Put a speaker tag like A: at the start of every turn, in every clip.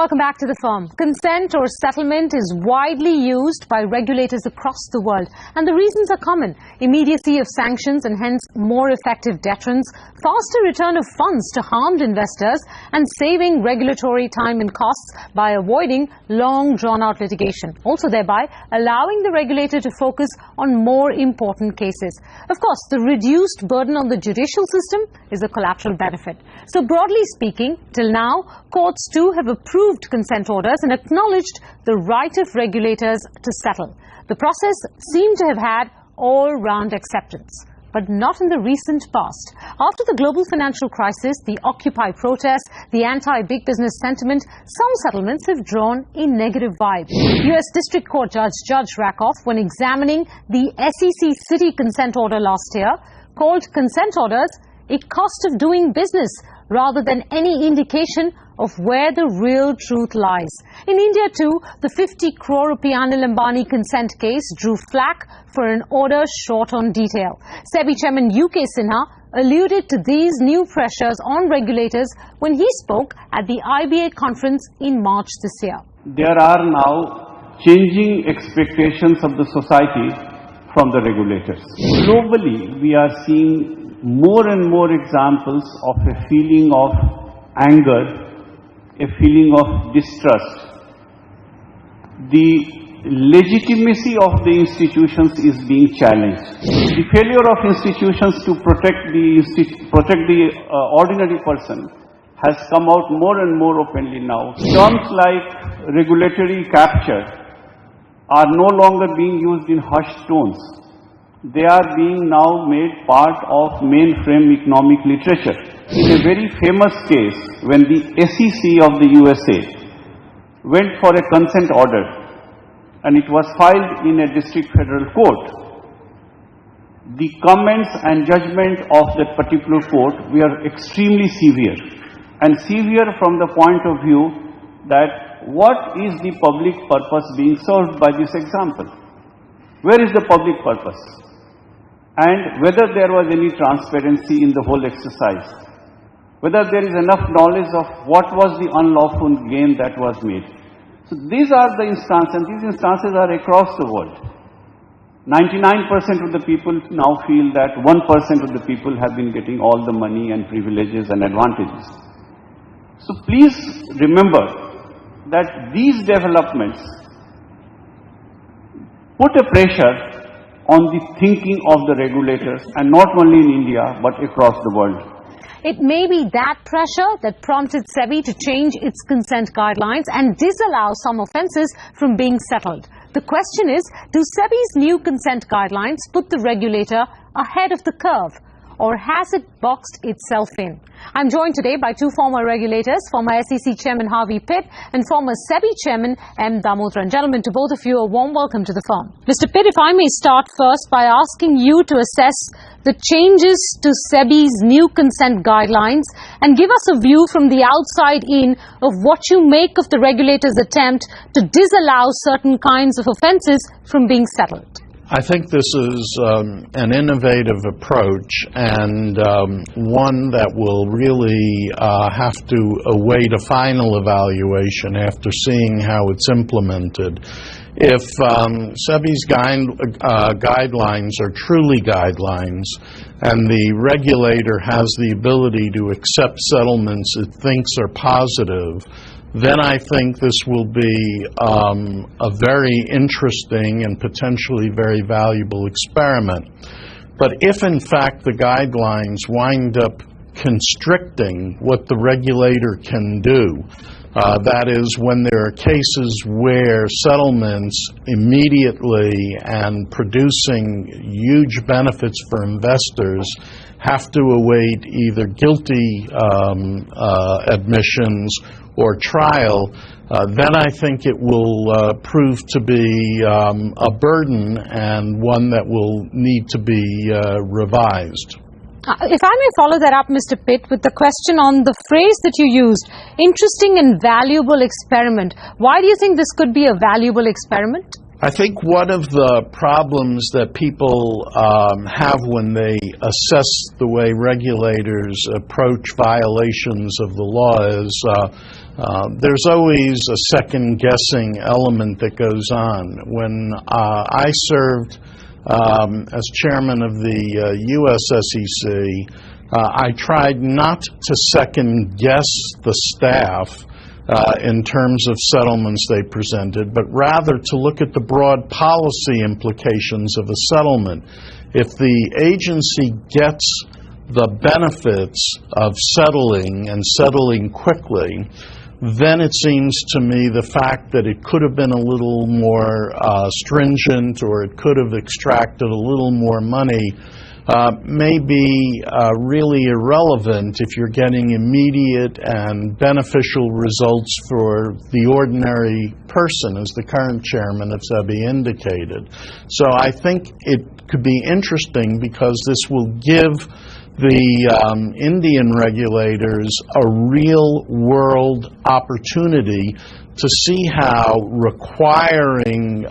A: Welcome back to The Firm. Consent or settlement is widely used by regulators across the world, and the reasons are common: immediacy of sanctions and hence more effective deterrence, faster return of funds to harmed investors, and saving regulatory time and costs by avoiding long drawn-out litigation, also thereby allowing the regulator to focus on more important cases. Of course, the reduced burden on the judicial system is a collateral benefit. So broadly speaking, till now, courts too have approved consent orders and acknowledged the right of regulators to settle. The process seemed to have had all-round acceptance, but not in the recent past. After the global financial crisis, the Occupy protests, the anti-big business sentiment, some settlements have drawn a negative vibe. U.S. District Court Judge Rakoff, when examining the SEC Citi consent order last year, called consent orders a cost of doing business rather than any indication of where the real truth lies. In India too, the 50 crore rupee Anil Ambani consent case drew flack for an order short on detail. SEBI Chairman UK Sinha alluded to these new pressures on regulators when he spoke at the IB8 conference in March this year.
B: There are now changing expectations of the society from the regulators. Globally, we are seeing more and more examples of a feeling of anger, a feeling of distrust. The legitimacy of the institutions is being challenged. The failure of institutions to protect the ordinary person has come out more and more openly now. Terms like regulatory capture are no longer being used in hushed tones. They are being now made part of mainframe economic literature. In a very famous case, when the SEC of the USA went for a consent order and it was filed in a district federal court, the comments and judgment of that particular court were extremely severe, and severe from the point of view that what is the public purpose being served by this example? Where is the public purpose? And whether there was any transparency in the whole exercise, whether there is enough knowledge of what was the unlawful gain that was made. So these are the instances, and these instances are across the world. 99% of the people now feel that 1% of the people have been getting all the money and privileges and advantages. So please remember that these developments put a pressure on the thinking of the regulators, and not only in India but across the world.
A: It may be that pressure that prompted SEBI to change its consent guidelines and disallow some offences from being settled. The question is, do SEBI's new consent guidelines put the regulator ahead of the curve, or has it boxed itself in? I'm joined today by two former regulators, former SEC Chairman Harvey Pitt and former SEBI Chairman M. Damodaran. Gentlemen, to both of you, a warm welcome to The Firm. Mr. Pitt, if I may start first by asking you to assess the changes to SEBI's new consent guidelines and give us a view from the outside in of what you make of the regulator's attempt to disallow certain kinds of offences from being settled.
C: I think this is an innovative approach, and one that will really have to await a final evaluation after seeing how it's implemented. If SEBI's guidelines are truly guidelines, and the regulator has the ability to accept settlements it thinks are positive, then I think this will be a very interesting and potentially very valuable experiment. But if in fact the guidelines wind up constricting what the regulator can do, that is, when there are cases where settlements immediately and producing huge benefits for investors have to await either guilty admissions or trial, then I think it will prove to be a burden and one that will need to be revised.
A: If I may follow that up, Mr. Pitt, with the question on the phrase that you used, interesting and valuable experiment. Why do you think this could be a valuable experiment?
C: I think one of the problems that people have when they assess the way regulators approach violations of the law is there's always a second-guessing element that goes on. When I served as chairman of the U.S. SEC, I tried not to second-guess the staff in terms of settlements they presented, but rather to look at the broad policy implications of a settlement. If the agency gets the benefits of settling and settling quickly, then it seems to me the fact that it could have been a little more stringent or it could have extracted a little more money may be really irrelevant if you're getting immediate and beneficial results for the ordinary person, as the current chairman of SEBI indicated. So I think it could be interesting because this will give the Indian regulators a real-world opportunity to see how requiring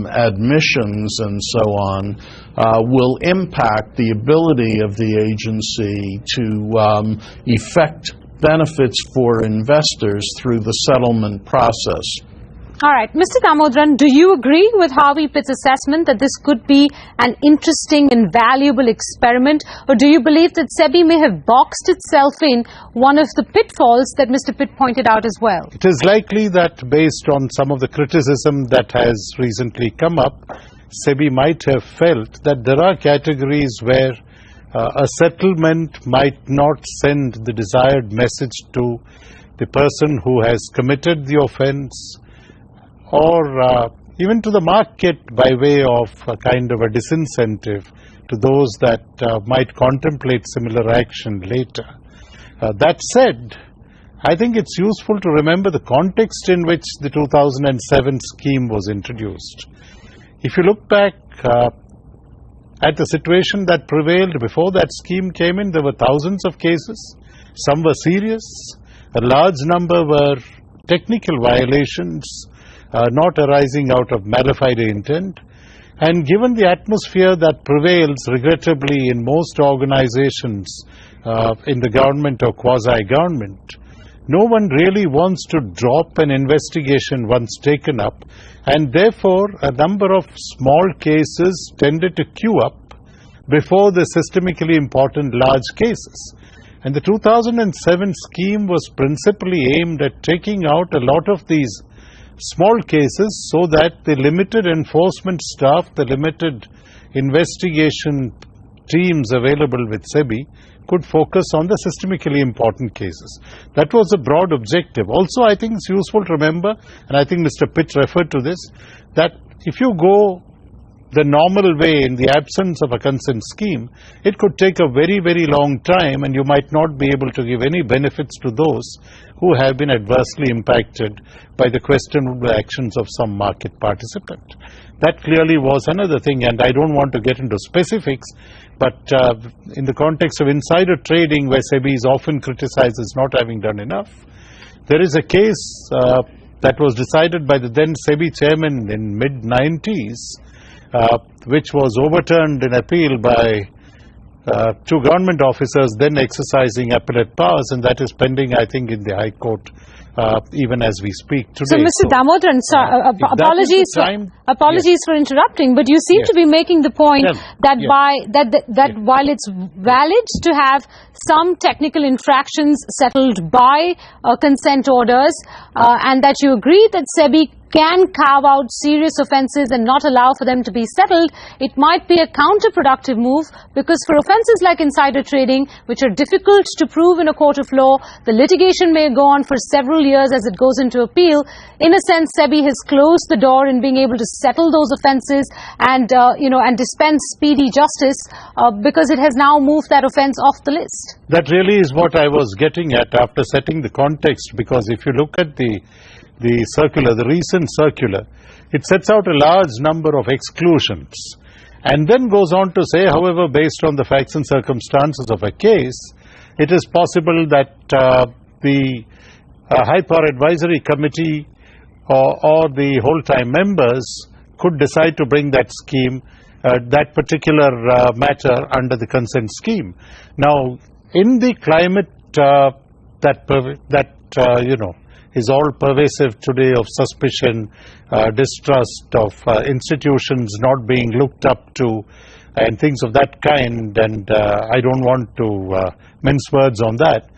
C: admissions and so on will impact the ability of the agency to effect benefits for investors through the settlement process.
A: All right. Mr. Damodaran, do you agree with Harvey Pitt's assessment that this could be an interesting and valuable experiment, or do you believe that SEBI may have boxed itself in one of the pitfalls that Mr. Pitt pointed out as well?
D: It is likely that based on some of the criticism that has recently come up, SEBI might have felt that there are categories where a settlement might not send the desired message to the person who has committed the offense, or even to the market by way of a kind of a disincentive to those that might contemplate similar action later. That said, I think it's useful to remember the context in which the 2007 scheme was introduced. If you look back at the situation that prevailed before that scheme came in, there were thousands of cases. Some were serious. A large number were technical violations, not arising out of mala fide intent. And given the atmosphere that prevails, regrettably, in most organizations in the government or quasi-government, no one really wants to drop an investigation once taken up, and therefore a number of small cases tended to queue up before the systemically important large cases. And the 2007 scheme was principally aimed at taking out a lot of these small cases so that the limited enforcement staff, the limited investigation teams available with SEBI could focus on the systemically important cases. That was a broad objective. Also, I think it's useful to remember, and I think Mr. Pitt referred to this, that if you go the normal way in the absence of a consent scheme, it could take a very, very long time, and you might not be able to give any benefits to those who have been adversely impacted by the questionable actions of some market participant. That clearly was another thing, and I don't want to get into specifics, but in the context of insider trading, where SEBI is often criticized as not having done enough, there is a case that was decided by the then SEBI chairman in mid-90s, which was overturned in appeal by two government officers then exercising appellate powers, and that is pending, I think, in the High Court even as we speak today.
A: So, Mr. Damodaran, apologies for interrupting, but you seem to be making the point that while it's valid to have some technical infractions settled by consent orders, and that you agree that SEBI can carve out serious offences and not allow for them to be settled, it might be a counterproductive move, because for offences like insider trading, which are difficult to prove in a court of law, the litigation may go on for several years as it goes into appeal. In a sense, SEBI has closed the door in being able to settle those offences and dispense speedy justice because it has now moved that offence off the list.
D: That really is what I was getting at after setting the context, because if you look at the circular, the recent circular, it sets out a large number of exclusions and then goes on to say, however, based on the facts and circumstances of a case, it is possible that the High Power Advisory Committee or the whole-time members could decide to bring that scheme, that particular matter under the consent scheme. Now, in the climate that is all pervasive today of suspicion, distrust of institutions not being looked up to, and things of that kind, and I don't want to mince words on that.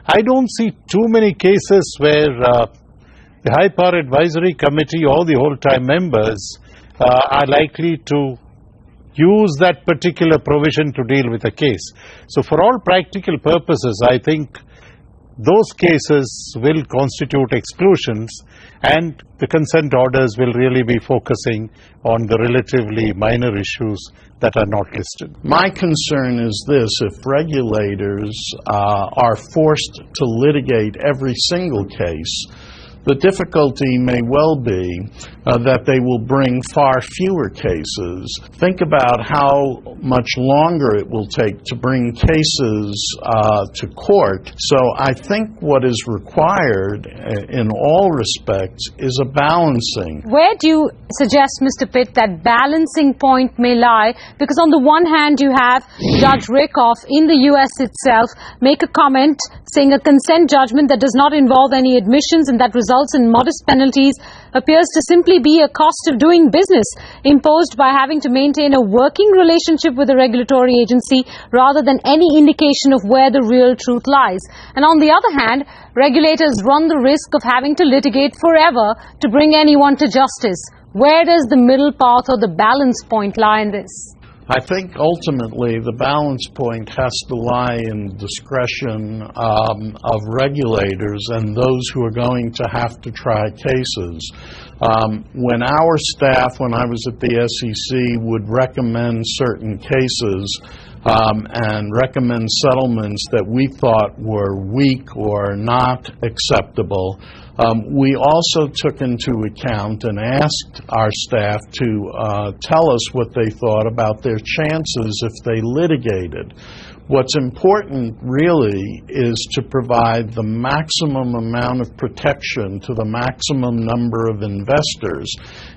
D: I don't see too many cases where the High Power Advisory Committee or the whole-time members are likely to use that particular provision to deal with a case. So for all practical purposes, I think those cases will constitute exclusions, and the consent orders will really be focusing on the relatively minor issues that are not listed.
C: My concern is this: if regulators are forced to litigate every single case, the difficulty may well be that they will bring far fewer cases. Think about how much longer it will take to bring cases to court. So I think what is required in all respects is a balancing.
A: Where do you suggest, Mr. Pitt, that balancing point may lie? Because on the one hand, you have Judge Rakoff in the U.S. itself make a comment saying a consent judgment that does not involve any admissions and that results in modest penalties appears to simply be a cost of doing business imposed by having to maintain a working relationship with a regulatory agency rather than any indication of where the real truth lies. And on the other hand, regulators run the risk of having to litigate forever to bring anyone to justice. Where does the middle path or the balance point lie in this?
C: I think ultimately the balance point has to lie in discretion of regulators and those who are going to have to try cases. When our staff, when I was at the SEC, would recommend certain cases and recommend settlements that we thought were weak or not acceptable, we also took into account and asked our staff to tell us what they thought about their chances if they litigated. What's important really is to provide the maximum amount of protection to the maximum number of investors,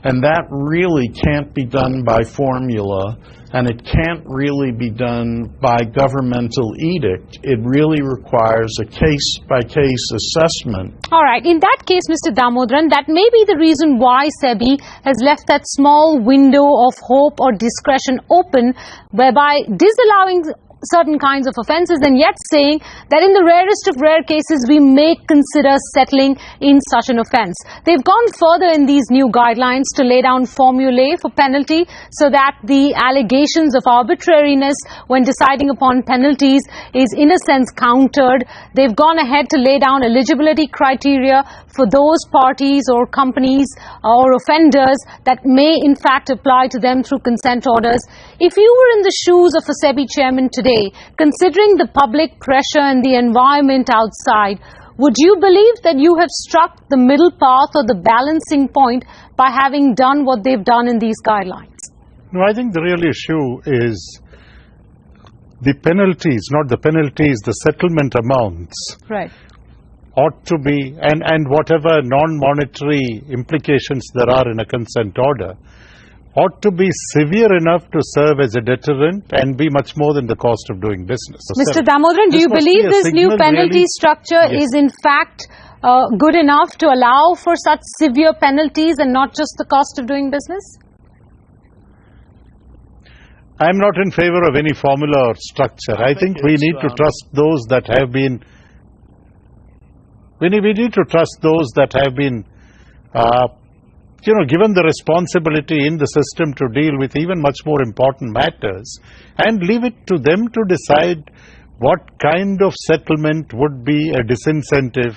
C: and that really can't be done by formula, and it can't really be done by governmental edict. It really requires a case-by-case assessment.
A: All right. In that case, Mr. Damodaran, that may be the reason why SEBI has left that small window of hope or discretion open, whereby disallowing certain kinds of offences and yet saying that in the rarest of rare cases we may consider settling in such an offence. They've gone further in these new guidelines to lay down formulae for penalty so that the allegations of arbitrariness when deciding upon penalties is in a sense countered. They've gone ahead to lay down eligibility criteria for those parties or companies or offenders that may in fact apply to them through consent orders. If you were in the shoes of a SEBI chairman today, considering the public pressure and the environment outside, would you believe that you have struck the middle path or the balancing point by having done what they've done in these guidelines?
D: No, I think the real issue is the penalties, not the penalties, the settlement amounts.
A: Right.
D: Ought to be, and whatever non-monetary implications there are in a consent order, ought to be severe enough to serve as a deterrent and be much more than the cost of doing business.
A: Mr. Damodaran, do you believe this new penalty structure is in fact good enough to allow for such severe penalties and not just the cost of doing business?
D: I'm not in favor of any formula or structure. I think we need to trust those that have been, we need to trust those that have been given the responsibility in the system to deal with even much more important matters, and leave it to them to decide what kind of settlement would be a disincentive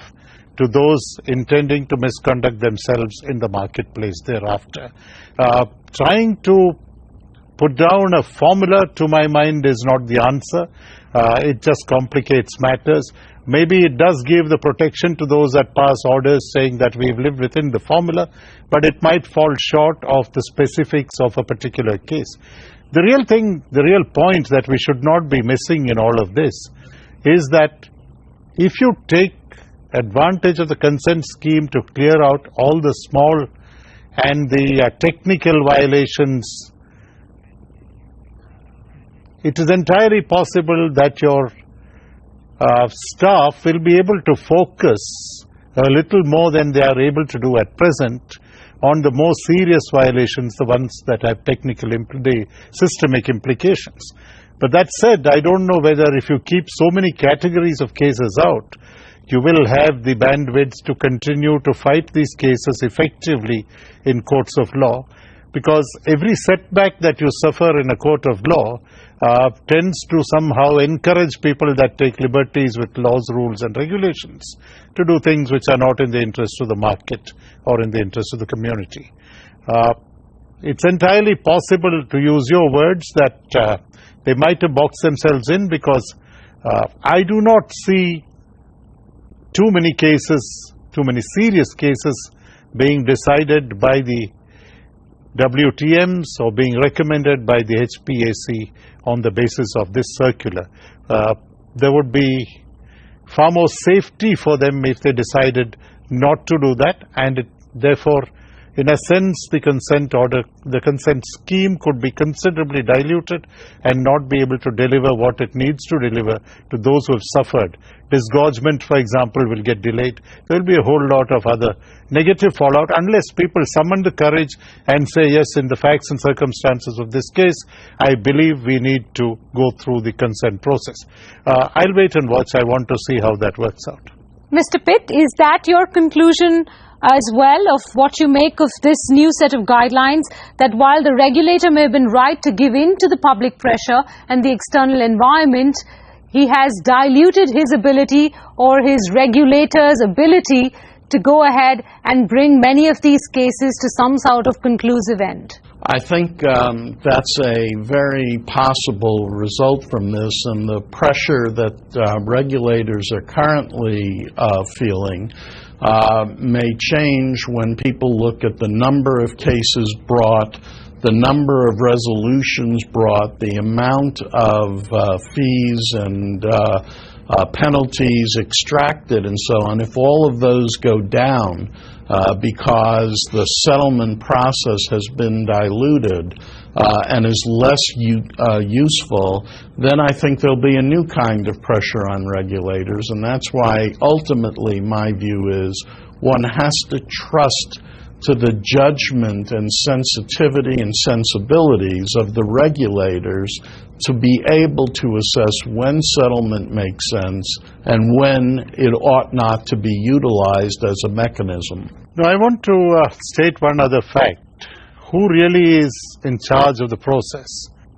D: to those intending to misconduct themselves in the marketplace thereafter. Trying to put down a formula, to my mind, is not the answer. It just complicates matters. Maybe it does give the protection to those that pass orders saying that we've lived within the formula, but it might fall short of the specifics of a particular case. The real thing, the real point that we should not be missing in all of this is that if you take advantage of the consent scheme to clear out all the small and the technical violations, it is entirely possible that your staff will be able to focus a little more than they are able to do at present on the more serious violations, the ones that have systemic implications. But that said, I don't know whether if you keep so many categories of cases out, you will have the bandwidth to continue to fight these cases effectively in courts of law, because every setback that you suffer in a court of law tends to somehow encourage people that take liberties with laws, rules and regulations to do things which are not in the interest of the market or in the interest of the community. It's entirely possible, to use your words, that they might have boxed themselves in, because I do not see too many serious cases being decided by the WTMs or being recommended by the HPAC on the basis of this circular. There would be far more safety for them if they decided not to do that, and therefore, in a sense, the consent order, the consent scheme could be considerably diluted and not be able to deliver what it needs to deliver to those who have suffered. Disgorgement, for example, will get delayed. There will be a whole lot of other negative fallout unless people summon the courage and say, yes, in the facts and circumstances of this case, I believe we need to go through the consent process. I'll wait and watch. I want to see how that works out.
A: Mr. Pitt, is that your conclusion as well of what you make of this new set of guidelines, that while the regulator may have been right to give in to the public pressure and the external environment, he has diluted his ability or his regulator's ability to go ahead and bring many of these cases to some sort of conclusive end?
C: I think that's a very possible result from this, and the pressure that regulators are currently feeling may change when people look at the number of cases brought, the number of resolutions brought, the amount of fees and penalties extracted and so on. If all of those go down because the settlement process has been diluted and is less useful, then I think there'll be a new kind of pressure on regulators, and that's why ultimately my view is one has to trust to the judgment and sensitivity and sensibilities of the regulators to be able to assess when settlement makes sense and when it ought not to be utilized as a mechanism.
D: Now, I want to state one other fact. Who really is in charge of the process?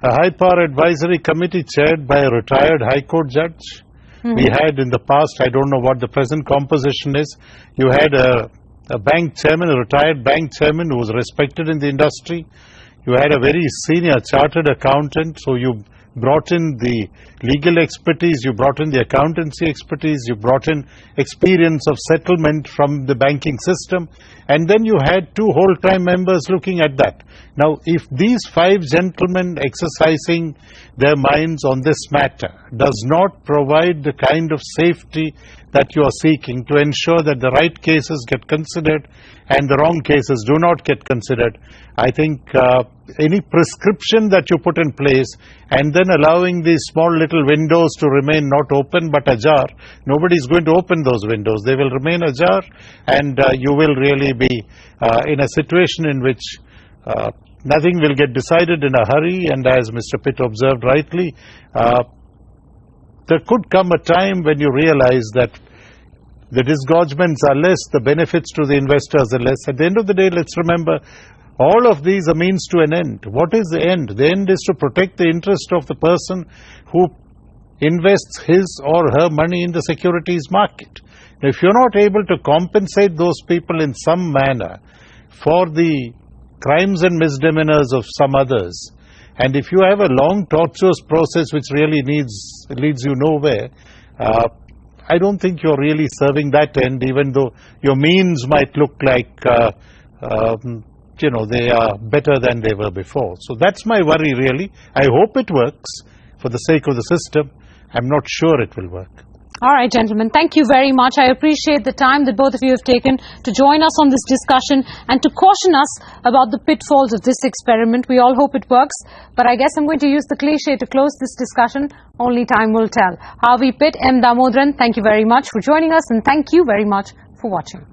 D: A High Power Advisory Committee chaired by a retired High Court judge. We had in the past, I don't know what the present composition is, you had a bank chairman, a retired bank chairman who was respected in the industry. You had a very senior chartered accountant, so you brought in the legal expertise, you brought in the accountancy expertise, you brought in experience of settlement from the banking system, and then you had two whole-time members looking at that. Now, if these five gentlemen exercising their minds on this matter does not provide the kind of safety that you are seeking to ensure that the right cases get considered and the wrong cases do not get considered, I think any prescription that you put in place and then allowing these small little windows to remain not open but ajar, nobody is going to open those windows. They will remain ajar, and you will really be in a situation in which nothing will get decided in a hurry, and as Mr. Pitt observed rightly, there could come a time when you realize that the disgorgements are less, the benefits to the investors are less. At the end of the day, let's remember, all of these are means to an end. What is the end? The end is to protect the interest of the person who invests his or her money in the securities market. If you're not able to compensate those people in some manner for the crimes and misdemeanors of some others, and if you have a long, tortuous process which really leads you nowhere, I don't think you're really serving that end, even though your means might look like, they are better than they were before. So that's my worry, really. I hope it works for the sake of the system. I'm not sure it will work.
A: All right, gentlemen, thank you very much. I appreciate the time that both of you have taken to join us on this discussion and to caution us about the pitfalls of this experiment. We all hope it works, but I guess I'm going to use the cliche to close this discussion. Only time will tell. Harvey Pitt, M. Damodaran, thank you very much for joining us, and thank you very much for watching.